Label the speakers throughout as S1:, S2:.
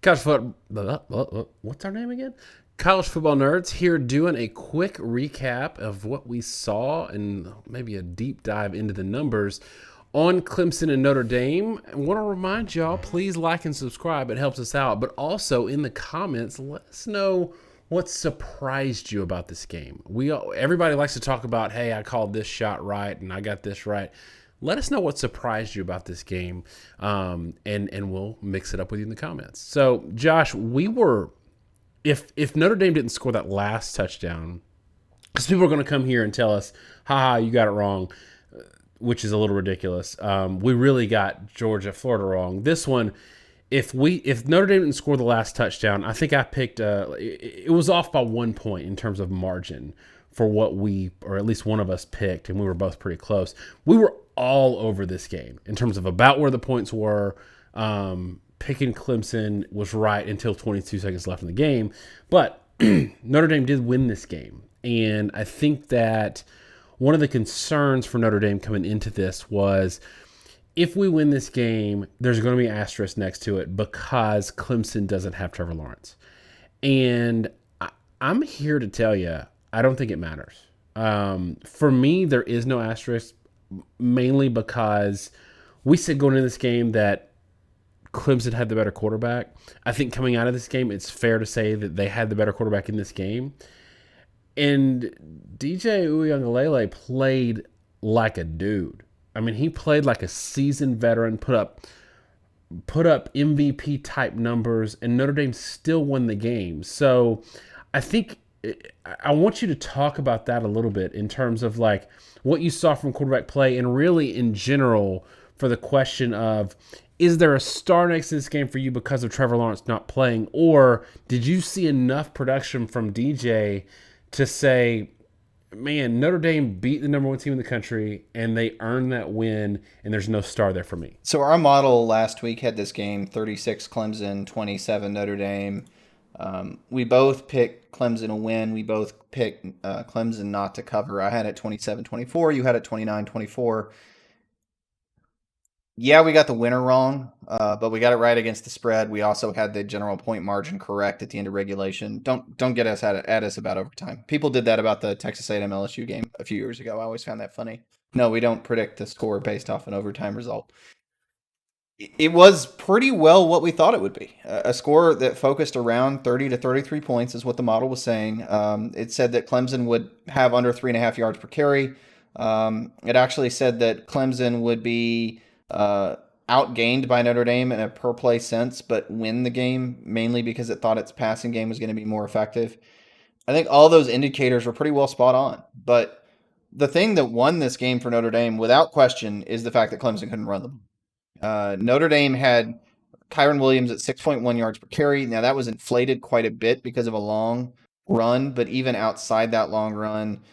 S1: College football. What's our name again? College football nerds here doing a quick recap of what we saw and maybe a deep dive into the numbers on Clemson and Notre Dame. I want to remind y'all, please like and subscribe. It helps us out. But also in the comments, let us know what surprised you about this game. Everybody likes to talk about, hey, I called this shot right and I got this right. Let us know what surprised you about this game, and we'll mix it up with you in the comments. So, Josh, if Notre Dame didn't score that last touchdown, because people are going to come here and tell us, haha, you got it wrong, which is a little ridiculous. We really got Georgia, Florida wrong. This one, if Notre Dame didn't score the last touchdown, I think I picked it was off by 1 point in terms of margin for what or at least one of us picked, and we were both pretty close. We were all over this game in terms of about where the points were. Picking Clemson was right until 22 seconds left in the game, but Notre Dame did win this game, and I think that one of the concerns for Notre Dame coming into this was, if we win this game, there's going to be an asterisk next to it because Clemson doesn't have Trevor Lawrence. And I'm here to tell you, I don't think it matters. For me, there is no asterisk, mainly because we said going into this game that Clemson had the better quarterback. I think coming out of this game, it's fair to say that they had the better quarterback in this game. And DJ Uiagalelei played like a dude. I mean, he played like a seasoned veteran, put up MVP type numbers, and Notre Dame still won the game. So I think I want you to talk about that a little bit in terms of like what you saw from quarterback play, and really in general for the question of, is there a star next to this game for you because of Trevor Lawrence not playing, or did you see enough production from DJ to say, man, Notre Dame beat the number one team in the country and they earned that win, and there's no star there for me?
S2: So our model last week had this game 36 Clemson, 27 Notre Dame. We both picked Clemson to win. We both picked Clemson not to cover. I had it 27-24. You had it 29-24. Yeah, we got the winner wrong, but we got it right against the spread. We also had the general point margin correct at the end of regulation. Don't get us at us about overtime. People did that about the Texas A&M LSU game a few years ago. I always found that funny. No, we don't predict the score based off an overtime result. It was pretty well what we thought it would be. A score that focused around 30 to 33 points is what the model was saying. It said that Clemson would have under 3.5 yards per carry. It actually said that Clemson would be outgained by Notre Dame in a per play sense, but win the game mainly because it thought its passing game was going to be more effective. I think all those indicators were pretty well spot on. But the thing that won this game for Notre Dame, without question, is the fact that Clemson couldn't run them. Notre Dame had Kyron Williams at 6.1 yards per carry. Now, that was inflated quite a bit because of a long run, but even outside that long run,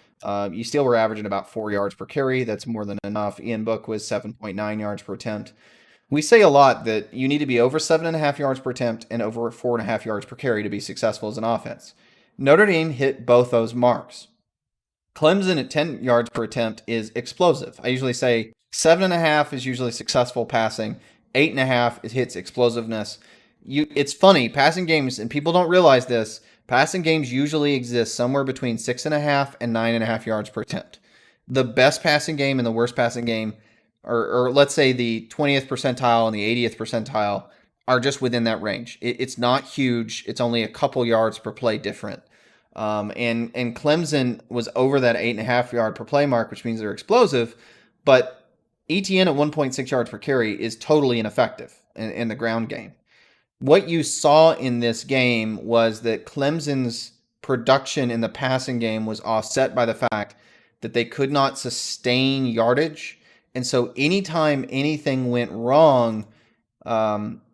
S2: you still were averaging about 4 yards per carry. That's more than enough. Ian Book was 7.9 yards per attempt. We say a lot that you need to be over 7.5 yards per attempt and over 4.5 yards per carry to be successful as an offense. Notre Dame hit both those marks. Clemson at 10 yards per attempt is explosive. I usually say 7.5 is usually successful passing. 8.5 is hits explosiveness. It's funny, passing games, and people don't realize this, passing games usually exist somewhere between 6.5 and 9.5 yards per attempt. The best passing game and the worst passing game, or let's say the 20th percentile and the 80th percentile, are just within that range. It's not huge. It's only a couple yards per play different. And Clemson was over that 8.5 yard per play mark, which means they're explosive, but ETN at 1.6 yards per carry is totally ineffective in the ground game. What you saw in this game was that Clemson's production in the passing game was offset by the fact that they could not sustain yardage. And so anytime anything went wrong,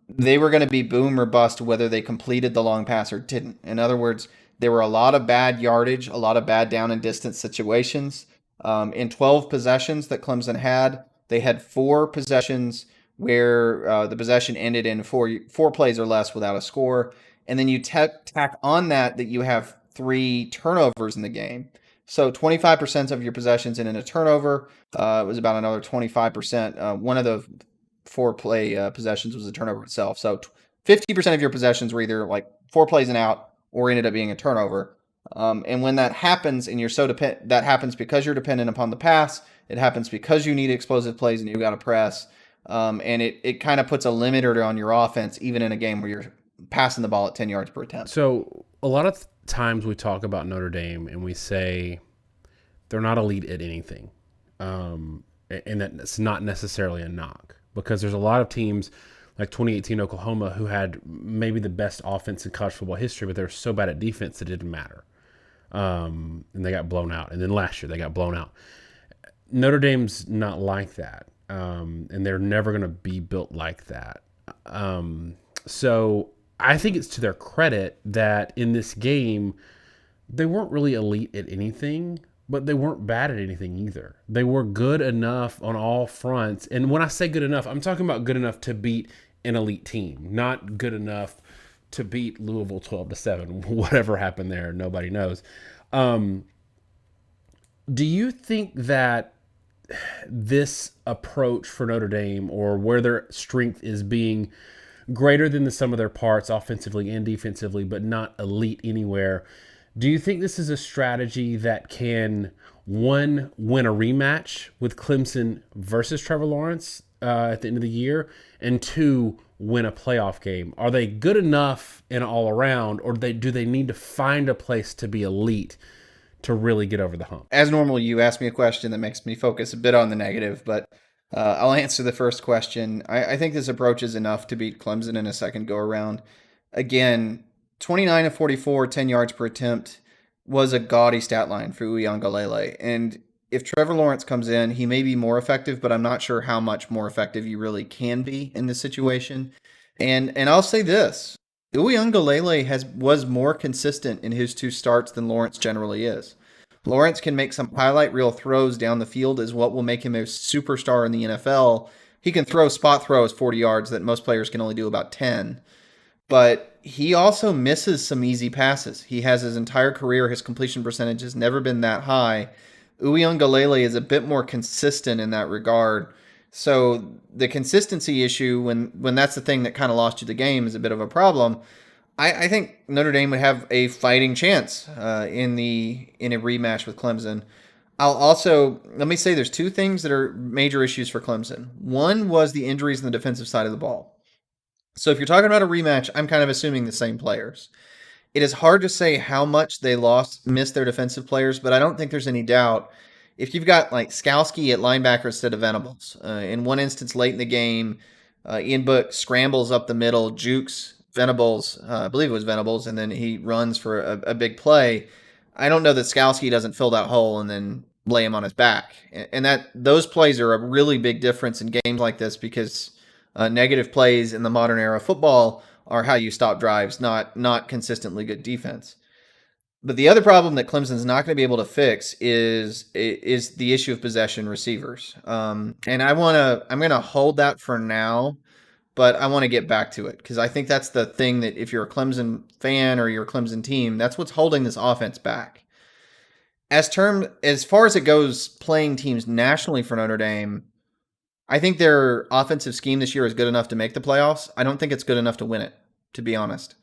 S2: they were going to be boom or bust whether they completed the long pass or didn't. In other words, there were a lot of bad yardage, a lot of bad down and distance situations. In 12 possessions that Clemson had, they had 4 possessions where the possession ended in four plays or less without a score. And then you tack on that you have 3 turnovers in the game. So 25% of your possessions in a turnover was about another 25%. One of the 4 play possessions was a turnover itself. So 50% of your possessions were either like 4 plays and out or ended up being a turnover. And when that happens, and you're so that happens because you're dependent upon the pass. It happens because you need explosive plays and you got to press. And it kind of puts a limiter on your offense, even in a game where you're passing the ball at 10 yards per attempt.
S1: So a lot of times we talk about Notre Dame and we say they're not elite at anything. And that's not necessarily a knock, because there's a lot of teams like 2018 Oklahoma who had maybe the best offense in college football history, but they were so bad at defense it didn't matter. And they got blown out. And then last year they got blown out. Notre Dame's not like that. And they're never going to be built like that. So I think it's to their credit that in this game, they weren't really elite at anything, but they weren't bad at anything either. They were good enough on all fronts. And when I say good enough, I'm talking about good enough to beat an elite team, not good enough to beat Louisville 12-7. Whatever happened there, nobody knows. Do you think that this approach for Notre Dame, or where their strength is being greater than the sum of their parts offensively and defensively, but not elite anywhere, do you think this is a strategy that can, one, win a rematch with Clemson versus Trevor Lawrence at the end of the year, and two, win a playoff game? Are they good enough in all around, or do they need to find a place to be elite to really get over the hump?
S2: As normal, you asked me a question that makes me focus a bit on the negative, but I'll answer the first question. I think this approach is enough to beat Clemson in a second go-around. Again, 29 of 44, 10 yards per attempt was a gaudy stat line for Uiagalelei. And if Trevor Lawrence comes in, he may be more effective, but I'm not sure how much more effective he really can be in this situation. And I'll say this. Uiagalelei was more consistent in his 2 starts than Lawrence generally is. Lawrence can make some highlight reel throws down the field, is what will make him a superstar in the NFL. He can throw spot throws 40 yards that most players can only do about 10. But he also misses some easy passes. He has his entire career, his completion percentage has never been that high. Uiagalelei is a bit more consistent in that regard. So the consistency issue, when that's the thing that kind of lost you the game, is a bit of a problem. I think Notre Dame would have a fighting chance in a rematch with Clemson. Let me say there's 2 things that are major issues for Clemson. One was the injuries on the defensive side of the ball. So if you're talking about a rematch, I'm kind of assuming the same players. It is hard to say how much they missed their defensive players, but I don't think there's any doubt. If you've got like Skalski at linebacker instead of Venables, in one instance late in the game, Ian Book scrambles up the middle, jukes Venables, I believe it was Venables, and then he runs for a big play. I don't know that Skalski doesn't fill that hole and then lay him on his back. And that those plays are a really big difference in games like this, because negative plays in the modern era of football are how you stop drives, not consistently good defense. But the other problem that Clemson's not going to be able to fix is the issue of possession receivers. And I'm going to hold that for now, but I want to get back to it, because I think that's the thing that if you're a Clemson fan or you're a Clemson team, that's what's holding this offense back. As far as it goes, playing teams nationally for Notre Dame, I think their offensive scheme this year is good enough to make the playoffs. I don't think it's good enough to win it, to be honest.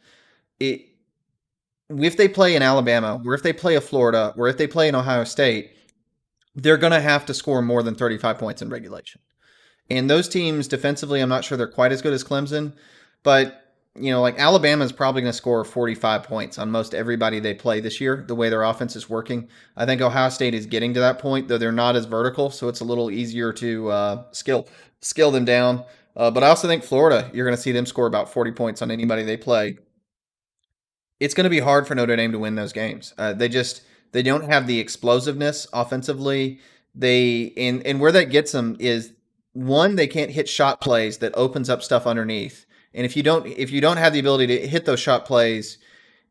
S2: If they play in Alabama, or if they play a Florida, or if they play in Ohio State, they're going to have to score more than 35 points in regulation. And those teams defensively, I'm not sure they're quite as good as Clemson, but like Alabama is probably going to score 45 points on most everybody they play this year, the way their offense is working. I think Ohio State is getting to that point, though they're not as vertical, so it's a little easier to skill them down. But I also think Florida, you're going to see them score about 40 points on anybody they play. It's going to be hard for Notre Dame to win those games. They don't have the explosiveness offensively. And where that gets them is, one, they can't hit shot plays that opens up stuff underneath. And if you don't have the ability to hit those shot plays,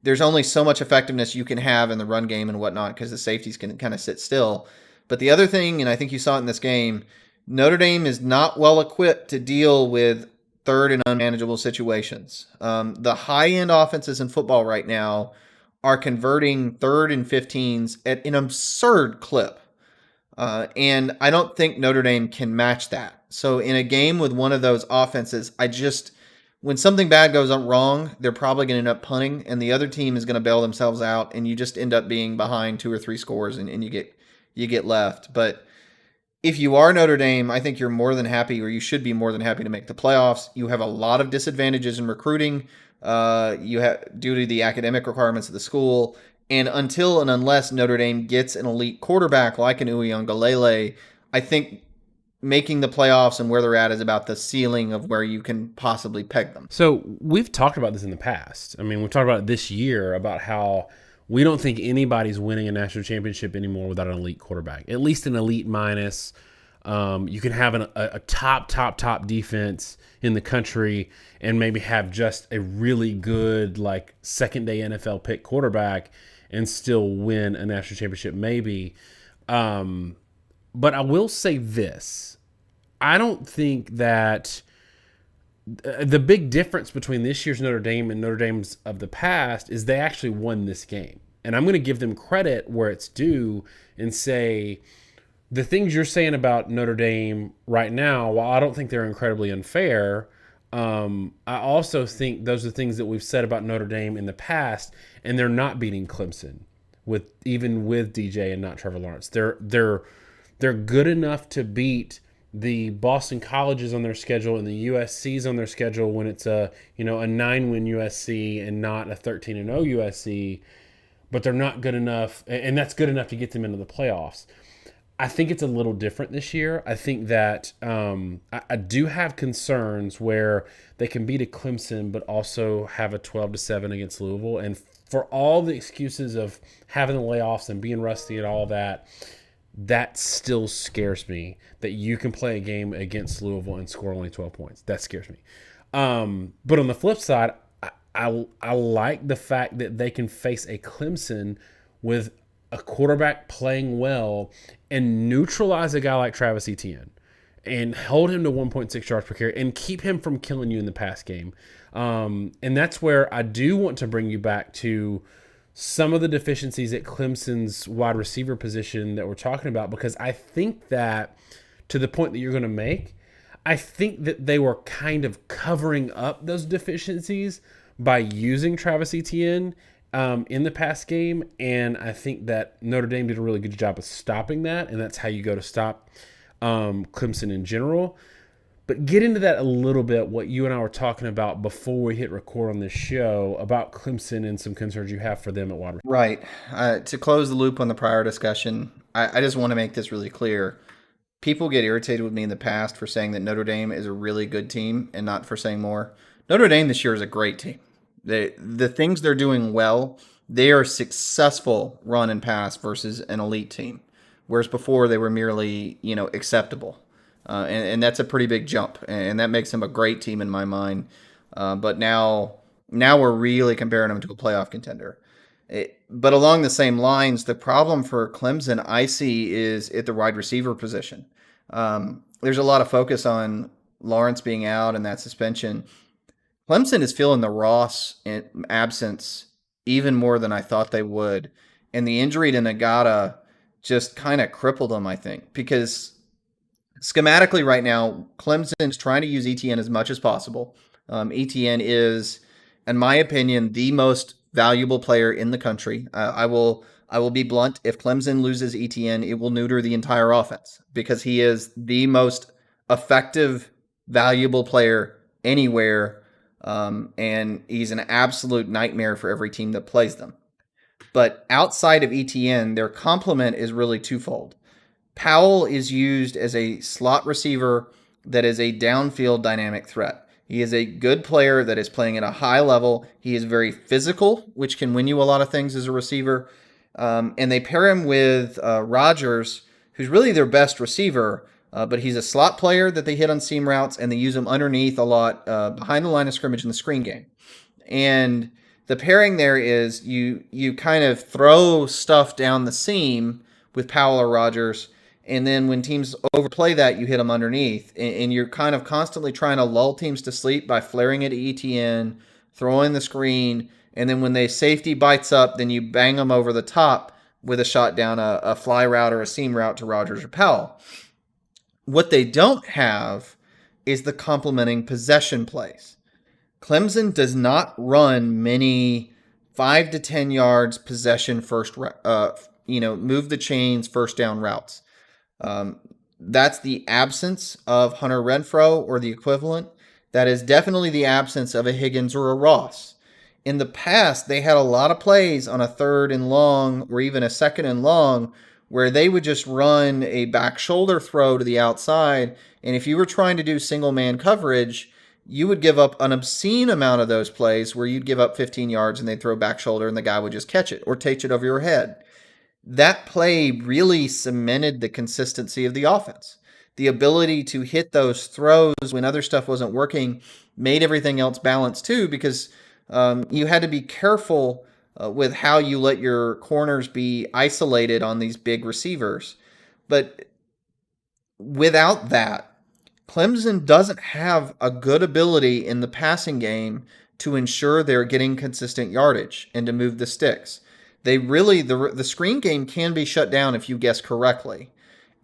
S2: there's only so much effectiveness you can have in the run game and whatnot, because the safeties can kind of sit still. But the other thing, and I think you saw it in this game, Notre Dame is not well equipped to deal with third and unmanageable situations. The high-end offenses in football right now are converting 3rd and 15s at an absurd clip. And I don't think Notre Dame can match that. So in a game with one of those offenses, when something bad goes wrong, they're probably going to end up punting, and the other team is going to bail themselves out, and you just end up being behind 2 or 3 scores, and you get left. But if you are Notre Dame, I think you're more than happy, or you should be more than happy to make the playoffs. You have a lot of disadvantages in recruiting. You have due to the academic requirements of the school, and until and unless Notre Dame gets an elite quarterback like an Uiagalelei, I think making the playoffs and where they're at is about the ceiling of where you can possibly peg them.
S1: So we've talked about this in the past. I mean, we've talked about it this year about how we don't think anybody's winning a national championship anymore without an elite quarterback, at least an elite minus. You can have a top defense in the country and maybe have just a really good like second day NFL pick quarterback and still win a national championship maybe. But I will say this. I don't think that the big difference between this year's Notre Dame and Notre Dame's of the past is they actually won this game. And I'm going to give them credit where it's due and say the things you're saying about Notre Dame right now, while I don't think they're incredibly unfair, I also think those are things that we've said about Notre Dame in the past, and they're not beating Clemson even with DJ and not Trevor Lawrence. They're good enough to beat the Boston Colleges on their schedule and the USC's on their schedule when it's a 9-win USC and not a 13-0 USC, but they're not good enough, and that's good enough to get them into the playoffs. I think it's a little different this year. I think that I do have concerns where they can beat a Clemson, but also have a 12-7 against Louisville. And for all the excuses of having the layoffs and being rusty and all that, that still scares me that you can play a game against Louisville and score only 12 points. That scares me. But on the flip side, I like the fact that they can face a Clemson with a quarterback playing well and neutralize a guy like Travis Etienne and hold him to 1.6 yards per carry and keep him from killing you in the pass game. And that's where I do want to bring you back to some of the deficiencies at Clemson's wide receiver position that we're talking about, because I think that to the point that you're going to make, I think that they were kind of covering up those deficiencies by using Travis Etienne in the pass game, and I think that Notre Dame did a really good job of stopping that, and that's how you go to stop Clemson in general. But get into that a little bit, what you and I were talking about before we hit record on this show about Clemson and some concerns you have for them at wide receiver.
S2: Right. To close the loop on the prior discussion, I just want to make this really clear. People get irritated with me in the past for saying that Notre Dame is a really good team and not for saying more. Notre Dame this year is a great team. The things they're doing well, they are successful run and pass versus an elite team, whereas before they were merely acceptable. And that's a pretty big jump, and that makes them a great team in my mind. But now we're really comparing them to a playoff contender. But along the same lines, the problem for Clemson I see is at the wide receiver position. There's a lot of focus on Lawrence being out and that suspension. Clemson is feeling the Ross absence even more than I thought they would. And the injury to Nagata just kind of crippled them, I think, because schematically right now, Clemson's trying to use Etienne as much as possible. Etienne is, in my opinion, the most valuable player in the country. I will be blunt. If Clemson loses Etienne, it will neuter the entire offense because he is the most effective, valuable player anywhere. And he's an absolute nightmare for every team that plays them. But outside of Etienne, their complement is really twofold. Powell is used as a slot receiver that is a downfield dynamic threat. He is a good player that is playing at a high level. He is very physical, which can win you a lot of things as a receiver. And they pair him with Rodgers, who's really their best receiver, but he's a slot player that they hit on seam routes, and they use him underneath a lot behind the line of scrimmage in the screen game. And the pairing there is you kind of throw stuff down the seam with Powell or Rodgers, and then when teams overplay that, you hit them underneath. And you're kind of constantly trying to lull teams to sleep by flaring it at ETN, throwing the screen, and then when they safety bites up, then you bang them over the top with a shot down a fly route or a seam route to Rodgers or Powell. What they don't have is the complementing possession plays. Clemson does not run many 5 to 10 yards possession first, move the chains first down routes. Um, that's the absence of Hunter Renfro or the equivalent. That is definitely the absence of a Higgins or a Ross. In the past, they had a lot of plays on a third and long or even a second and long where they would just run a back shoulder throw to the outside. And if you were trying to do single man coverage, you would give up an obscene amount of those plays where you'd give up 15 yards and they'd throw back shoulder and the guy would just catch it or take it over your head. That play really cemented the consistency of the offense. The ability to hit those throws when other stuff wasn't working made everything else balanced too, because you had to be careful with how you let your corners be isolated on these big receivers. But without that, Clemson doesn't have a good ability in the passing game to ensure they're getting consistent yardage and to move the sticks. They really the screen game can be shut down if you guess correctly,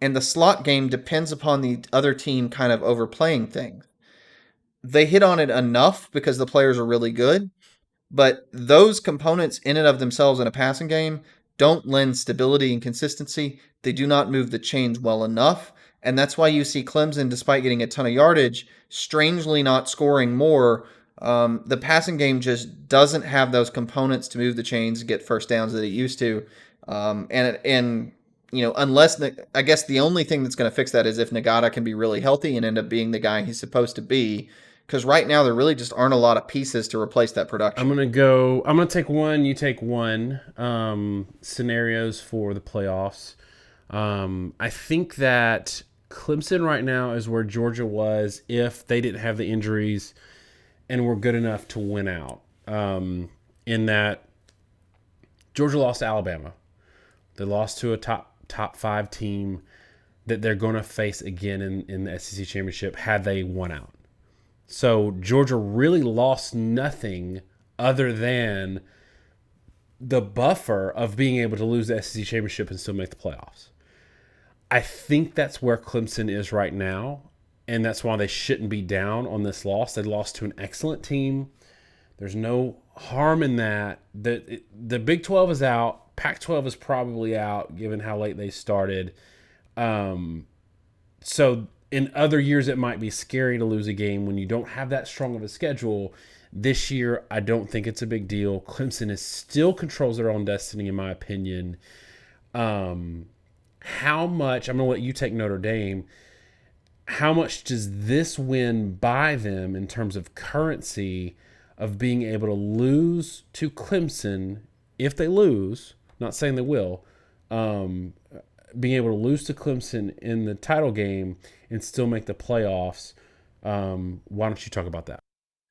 S2: and the slot game depends upon the other team kind of overplaying things. They hit on it enough because the players are really good, but those components in and of themselves in a passing game don't lend stability and consistency. They do not move the chains well enough. And that's why you see Clemson, despite getting a ton of yardage, strangely not scoring more. The passing game just doesn't have those components to move the chains, get first downs that it used to. Unless I guess the only thing that's going to fix that is if Nagata can be really healthy and end up being the guy he's supposed to be. Because right now there really just aren't a lot of pieces to replace that production.
S1: I'm gonna take one. You take one. Scenarios for the playoffs. I think that Clemson right now is where Georgia was if they didn't have the injuries and were good enough to win out. In that Georgia lost to Alabama. They lost to a top 5 team that they're going to face again in the SEC championship had they won out. So Georgia really lost nothing other than the buffer of being able to lose the SEC championship and still make the playoffs. I think that's where Clemson is right now, and that's why they shouldn't be down on this loss. They lost to an excellent team. There's no harm in that. The Big 12 is out. Pac-12 is probably out, given how late they started. So in other years, it might be scary to lose a game when you don't have that strong of a schedule. This year, I don't think it's a big deal. Clemson still controls their own destiny, in my opinion. How much, I'm going to let you take Notre Dame, how much does this win buy them in terms of currency of being able to lose to Clemson if they lose, not saying they will, being able to lose to Clemson in the title game and still make the playoffs? Why don't you talk about that?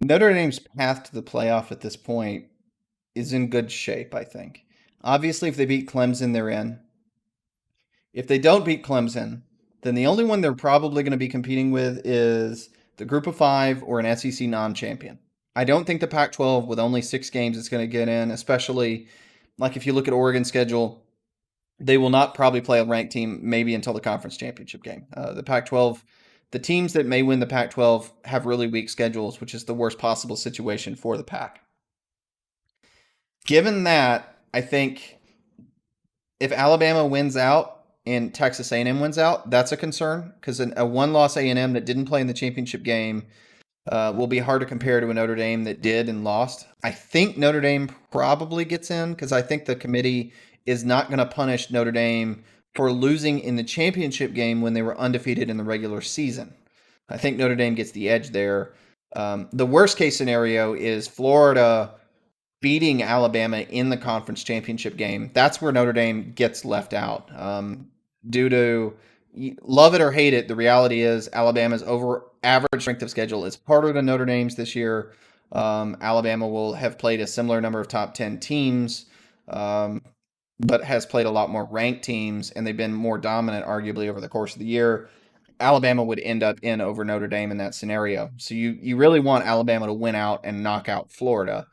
S2: Notre Dame's path to the playoff at this point is in good shape, I think. Obviously, if they beat Clemson, they're in. If they don't beat Clemson, then the only one they're probably going to be competing with is the Group of 5 or an SEC non-champion. I don't think the Pac-12 with only 6 games is going to get in, especially like if you look at Oregon's schedule, they will not probably play a ranked team maybe until the conference championship game. The Pac-12, the teams that may win the Pac-12 have really weak schedules, which is the worst possible situation for the Pac. Given that, I think if Alabama wins out and Texas A&M wins out, that's a concern because a one-loss A&M that didn't play in the championship game will be hard to compare to a Notre Dame that did and lost. I think Notre Dame probably gets in because I think the committee is not going to punish Notre Dame for losing in the championship game when they were undefeated in the regular season. I think Notre Dame gets the edge there. The worst case scenario is Florida beating Alabama in the conference championship game. That's where Notre Dame gets left out. Due to love it or hate it, the reality is Alabama's over average strength of schedule is harder than Notre Dame's this year. Alabama will have played a similar number of top 10 teams, but has played a lot more ranked teams, and they've been more dominant, arguably, over the course of the year. Alabama would end up in over Notre Dame in that scenario. So you really want Alabama to win out and knock out Florida.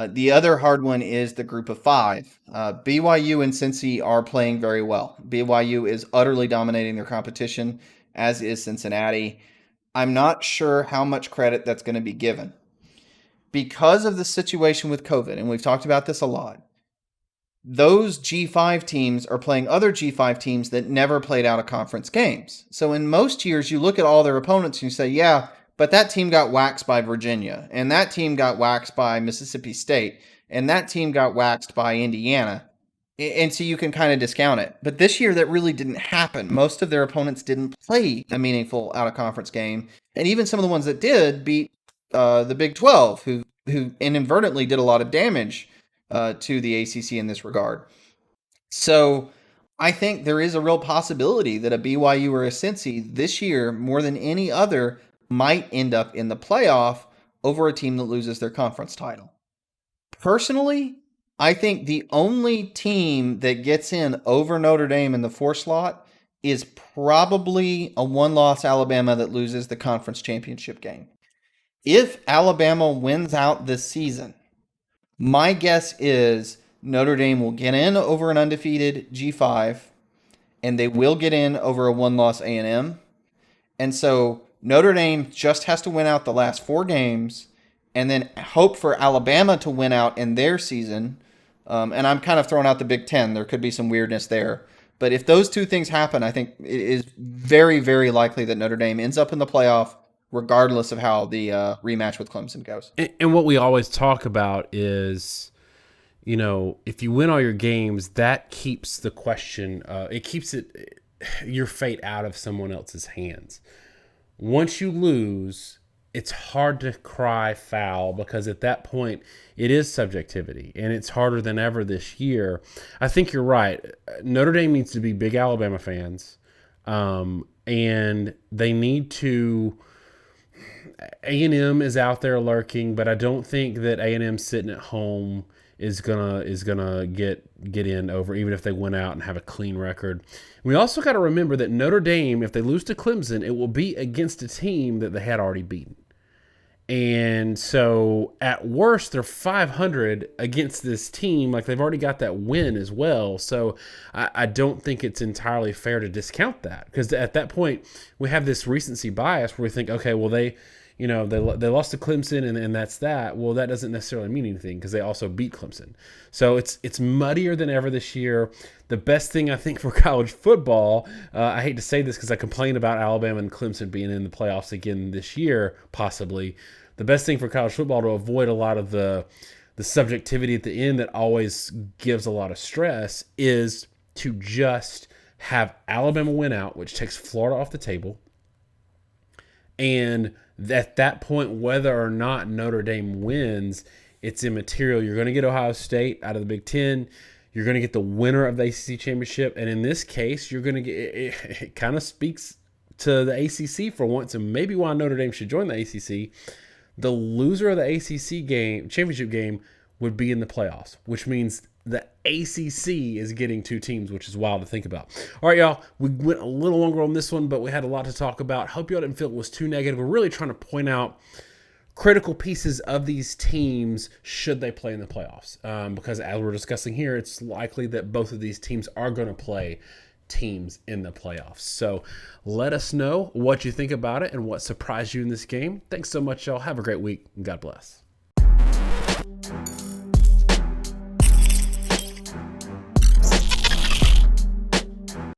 S2: The other hard one is the Group of 5. BYU and Cincy are playing very well. BYU is utterly dominating their competition, as is Cincinnati. I'm not sure how much credit that's going to be given. because of the situation with COVID, and we've talked about this a lot, those G5 teams are playing other G5 teams that never played out of conference games. So in most years, you look at all their opponents and you say, yeah, but that team got waxed by Virginia, and that team got waxed by Mississippi State, and that team got waxed by Indiana. And so you can kind of discount it. But this year, that really didn't happen. Most of their opponents didn't play a meaningful out-of-conference game. And even some of the ones that did beat the Big 12, who inadvertently did a lot of damage to the ACC in this regard. So I think there is a real possibility that a BYU or a Cincy this year, more than any other, might end up in the playoff over a team that loses their conference title. Personally, I think the only team that gets in over Notre Dame in the 4 slot is probably a one-loss Alabama that loses the conference championship game. If Alabama wins out this season, my guess is Notre Dame will get in over an undefeated G5, and they will get in over a one-loss A&M. And so Notre Dame just has to win out the last 4 games and then hope for Alabama to win out in their season. And I'm kind of throwing out the Big Ten. There could be some weirdness there. But if those 2 things happen, I think it is very, very likely that Notre Dame ends up in the playoff regardless of how the rematch with Clemson goes.
S1: And what we always talk about is, if you win all your games, that keeps the question, it keeps your fate out of someone else's hands. Once you lose, it's hard to cry foul because at that point it is subjectivity, and it's harder than ever this year. I think you're right. Notre Dame needs to be big Alabama fans, and they need to. A&M is out there lurking, but I don't think that A&M sitting at home is gonna get in over, even if they went out and have a clean record. We also got to remember that Notre Dame, if they lose to Clemson, it will be against a team that they had already beaten. And so at worst, they're 500 against this team. Like, they've already got that win as well. So I don't think it's entirely fair to discount that, because at that point we have this recency bias where we think, okay, well, they lost to Clemson and that's that. Well, that doesn't necessarily mean anything because they also beat Clemson. So it's muddier than ever this year. The best thing I think for college football, I hate to say this because I complain about Alabama and Clemson being in the playoffs again this year, possibly. The best thing for college football to avoid a lot of the subjectivity at the end that always gives a lot of stress is to just have Alabama win out, which takes Florida off the table. And at that point, whether or not Notre Dame wins, it's immaterial. You're going to get Ohio State out of the Big Ten. You're going to get the winner of the ACC championship. And in this case, you're going to get it kind of speaks to the ACC for once, and maybe why Notre Dame should join the ACC. The loser of the ACC championship game would be in the playoffs, which means the ACC is getting 2 teams, which is wild to think about. All right, y'all, we went a little longer on this one, but we had a lot to talk about. Hope y'all didn't feel it was too negative. We're really trying to point out critical pieces of these teams should they play in the playoffs, because as we're discussing here, it's likely that both of these teams are going to play teams in the playoffs. So let us know what you think about it and what surprised you in this game. Thanks so much, y'all. Have a great week, and God bless.